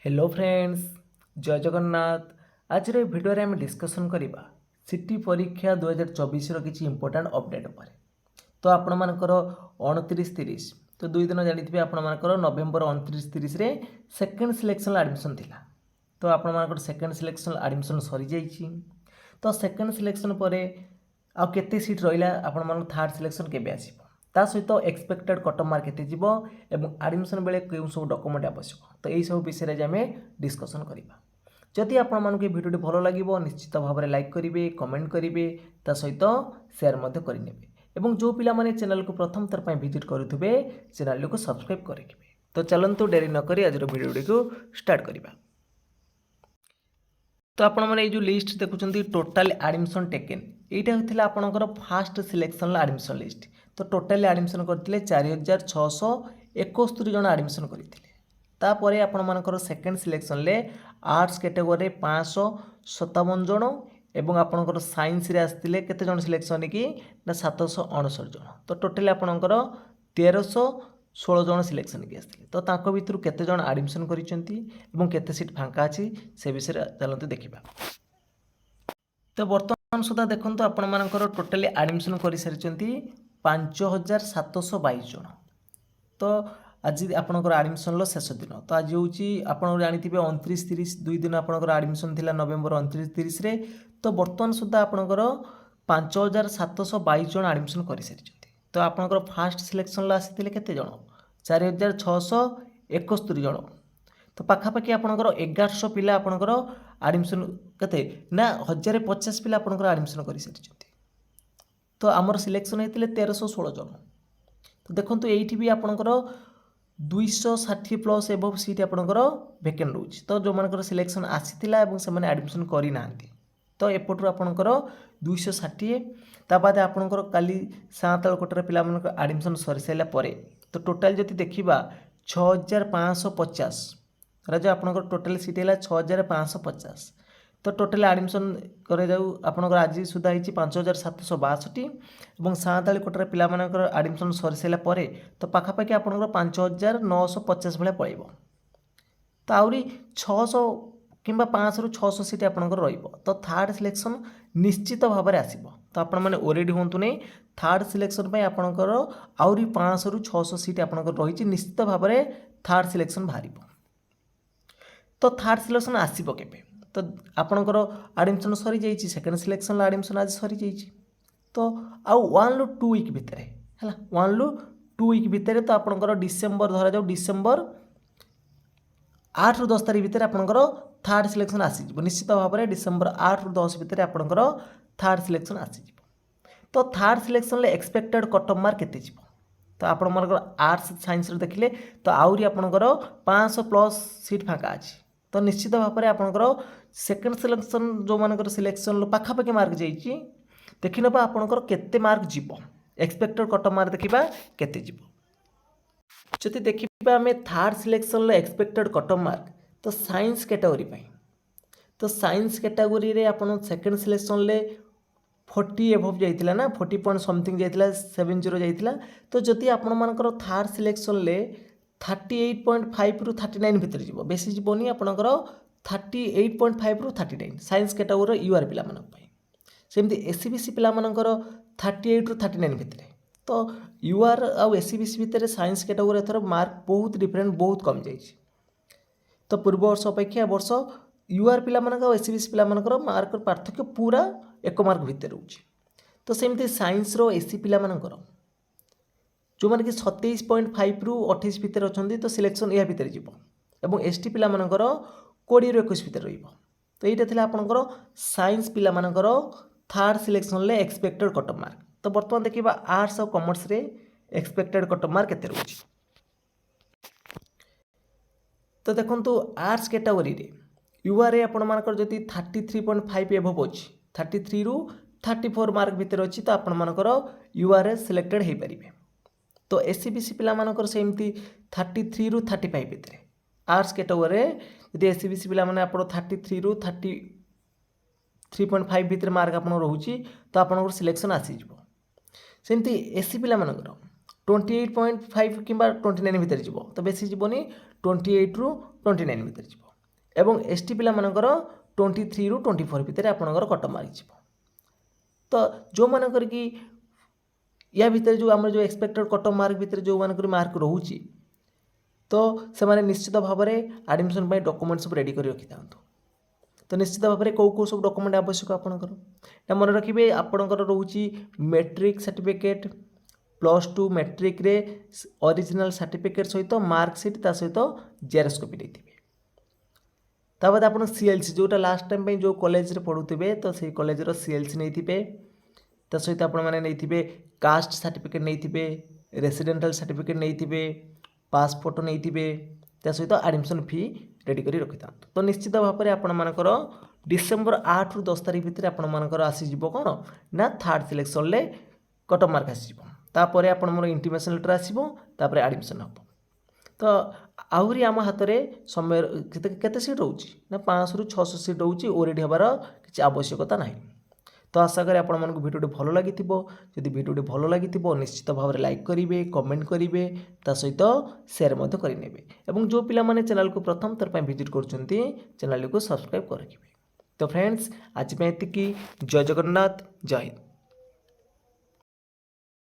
Hello friends, जय जगन्नाथ। आज video आम डिस्कसन करवा सिटी परीक्षा 2024 किसी इंपोर्टाट अपडेट उपर। तो आपण मानकर 29-30 तो 2 दिन जानी आपर नवेम्बर 29-30 सेकेंड सिलेक्शन एडमिशन थिला। तो आपण मानकर सेकेंड सिलेक्शन एडमिशन सरी जाइए। तो सेकेंड सिलेक्शन पर आउ केते सीट रहा आपण मान थर्ड सिलेक्शन केबे आसीबो ता सहित एक्सपेक्टेड कट ऑफ मार्क केते जीवो एवं एडमिशन बेले केउ सब डॉक्यूमेंट आवश्यक तो यही सब विषय में आम डिस्कसन करवा। जदि आपण मानक भिडियो भल लगे निश्चित भाव में लाइक करेंगे, कमेंट करेंगे, ता सहित शेयर करेंगे एवं जो पिला माने चैनल को प्रथम थर पर विजिट करुवे चैनल को सब्सक्राइब करेंगे। तो चलतु डेरी नक आज भिडियो को स्टार्ट करवा। तो आपण मैंने जो लिस्ट देखुं टोटाल एडमिशन टेकेन यहाँ होता आपंकर फास्ट सिलेक्शन एडमिशन लिस्ट। तो टोटाल एडमिशन करते 4671 जन एडमिशन करते। तापर आपण मानकर सेकेंड सिलेक्शन ले आर्ट्स कैटेगोरी 557 जन एवं आपंकर साइंस रे आसते केते जन सिलेक्शन कि 769 जन। तो टोटाल आपंकर 1316 जन सिलेक्शन की आसते। तो तांको भितर केते जन एडमिशन करिसेंती एवं केते सीट फांका अछि से विषय चलते देखा। तो बर्तमान सुधा देखो आपण मानकर टोटाली एडमिशन कर सारी 5722 जन। तो आज आपंकर एडमिशन शेष दिन। तो आज हूँ आप जानी 29-30 2 दिन आपंकर एडमिशन थिला नवेम्बर 29-30 रे। तो बर्तमान सुधा आपंकर 5722 जन एडमिशन कर सारी। तो आपंकर फास्ट सिलेक्शन आसी केते जन 4671 जन। तो पाखापाखि आपंकर 1100 पिला आपंकर एडमिशन केते ना 1050 पिला आपंकर एडमिशन कर सारी। तो आमर सिलेक्शन होते 1316 जन। तो देखो ये भी आपंकर 260 प्लस एबव सीट आपंकर वेकेंट रोच। तो जो मानकर सिलेक्शन आसीथिला एवं से माने एडमिशन करना तो एपटू आपंकर 260 ताबाद आपंकर काली साताल कोटर पिला मानकर एडमिशन सरी सारा पर। तो टोटाल जब देखा 6550 जो आपंकर टोटाल सीट है 6550। तो टोटाल एडमिशन कर आपंकर आज सुधा 5762 और साताल कोटर पिला मानकर एडमिशन सरी सारा पर। तो पाखापाखि आपंकर 5950 भाया पड़ो। तो आहरी 600 किंबा 500 ରୁ 600 सीट आपंकर तो थर्ड सिलेक्शन निश्चित भाव में आसो। तो आपण मैंने ओरेडी हूँ नहीं थर्ड सिलेक्शन आपंकर आहरी 500 ରୁ 600 सीट आपंकर रही निश्चित भाव में थर्ड सिलेक्शन बाहर। तो थर्ड सिलेक्शन आसो केबे तो आपंकर एडमिशन सरी जाइए सेकेंड सिलेक्शन एडमिशन आज सरी जाइए। तो आउ 1 ରୁ 2 वीक भितर है 1 ରୁ 2 वीक भितर तो आपंकर डिसेम्बर धरा जाऊ डिसेम्बर 8 ରୁ 10 तारीख भितर आपंकर थर्ड सिलेक्शन आसी निश्चित भाव में डिसेम्बर 8 ରୁ 10 भितर आपंकर थर्ड सिलेक्शन आसी। तो third selection expected cut off mark केते जीवो तो आपण मानकर आर्ट्स साइंस देखिले तो आहरी आपंकर 500 प्लस सीट फांका अच्छी। तो निश्चित भाव में आपंकर सेकेंड सिलेक्शन जो मानकर सिलेक्शन पाखापाखि मार्क जाइए देखि नबा आपंकर केते मार्क जीवो एक्सपेक्टेड कट ऑफ मार्क देखिबा केते जीवो। जदि देखिबा आमे third selection expected cut off mark तो साइंस कैटेगरी पाई। तो साइंस कैटेगरी रे आपन सेकेंड सिलेक्शन ले 40 एभव जाइतिला ना 40 पॉइंट समथिंग जाइतिला 70 जाइतिला। तो जदि आपण मानकर थर्ड सिलेक्शन ले 38.5 ରୁ 39 भितर जीवो बेसी जीवोनी आपनकर 38.5 ରୁ 39 साइंस कैटेगरी यूआर पिला मानक पाई। सेमती एससीबीसी पिला मानकर 38 ରୁ 39 भितर। तो यूआर आउ एससीबीसी भितर साइंस कैटेगरी एथर मार्क बहुत डिफरेंट बहुत कम जाइए। तो पूर्व वर्ष अपेक्षा वर्ष यूआर पिला मानक एससीबीसी पिला मानकर मार्क पार्थक्य पूरा 1 मार्क भितर रोचे। तो सेमती साइंस रो एससी पिला मानकर जो माने कि 27.5 ରୁ 28 भितर अछंती तो सिलेक्शन या भितर जीवो एवं एसटी पिला मानकर 20 ରୁ 21 भितर रहिबो। तो एटा थिला आपनकर साइंस पिला मानकर थर्ड सिलेक्शन ले एक्सपेक्टेड कट ऑफ मार्क। तो वर्तमान देखिबा आर्ट्स और कॉमर्स रे एक्सपेक्टेड कट ऑफ मार्क केते रोची। तो देखो आर्ट्स कैटेगरी रे यूआर आपण मानकर जदि 33.5 एभव अछि 33 ରୁ 34 मार्क भितर अछि तो आपण मानकर यूआर सिलेक्टेड हो पारे। तो एससीबीसी पिला मानकर सेमती 33 ରୁ 35 भितर आर्ट्स कैटेगरी यदि एससीबीसी पिला माने आपण 33 ରୁ 33.5 भितर मार्क आपण रहउची तो आपण सिलेक्शन आसी जिवो। सेमती एससी पिला मानकर 28.5 किंबा 29 भितर जीवो तो बेसी जीवनी 28 ରୁ 29 भितर जीवो। ଏବଂ ST ପିଲାମାନଙ୍କର 23 ରୁ 24 ଭିତରେ ଆପଣଙ୍କର କଟ୍ ଅଫ୍ ମାର୍କ ଯିବ। ତ ଯେଉଁମାନଙ୍କର କି या भितर जो आम जो एक्सपेक्टेड कट ऑफ मार्क भितर जो मानक मार्क रोचे तो से निश्चित भाव में एडमिशन डॉक्यूमेंट सब रेडी कर रखी था। तो निश्चित भाव में कौ सब डॉक्यूमेंट आवश्यक आपंकर मन रखिए आपंकर रोचे मैट्रिक सर्टिफिकेट +2 मैट्रिक रे ओरिजिनल सर्टिफिकेट सहित मार्कसीट ता सहित जेरॉक्स कॉपी देते ताबाद आप CLC जोटा लास्ट टाइम जो कॉलेज रे पढ़ुते तो से कॉलेज रो CLC नहीं थे ता सहित आपण मैंने नहीं कास्ट सर्टिफिकेट नहीं रेसिडेंटल सर्टिफिकेट नहीं पासपोर्ट नहीं ता सहित एडमिशन फी रेडी कर रखी था। तो निश्चित भाव में आपण मानकर डिसेम्बर 8 ରୁ 10 तारीख भितर आपण मानकर आसीजिवो कौन ना थर्ड सिलेक्शन ले कट ऑफ मार्क आसीजिवो तापर आपण मोर इंटीमेशन लेटर आसीबो तापर एडमिशन हम। तो आहरी आम हाथ में समय केते सीट रोची ना 500 ରୁ 600 सीट रोची ओरेडी हबार किसी आवश्यकता नहीं। तो आशा करें आपण मानक भिडियोटी भल लगी जदि भिडियोटी भल लगी निश्चित भाव में लाइक करेंगे कमेंट करेंगे ता सहित शेयर मध्य करेंगे और जो पिला माने चैनल को प्रथम थर विजिट करछंती चैनल को सब्सक्राइब करेंगे। तो फ्रेंड्स आज एतिकी जय जगन्नाथ जय हिंद।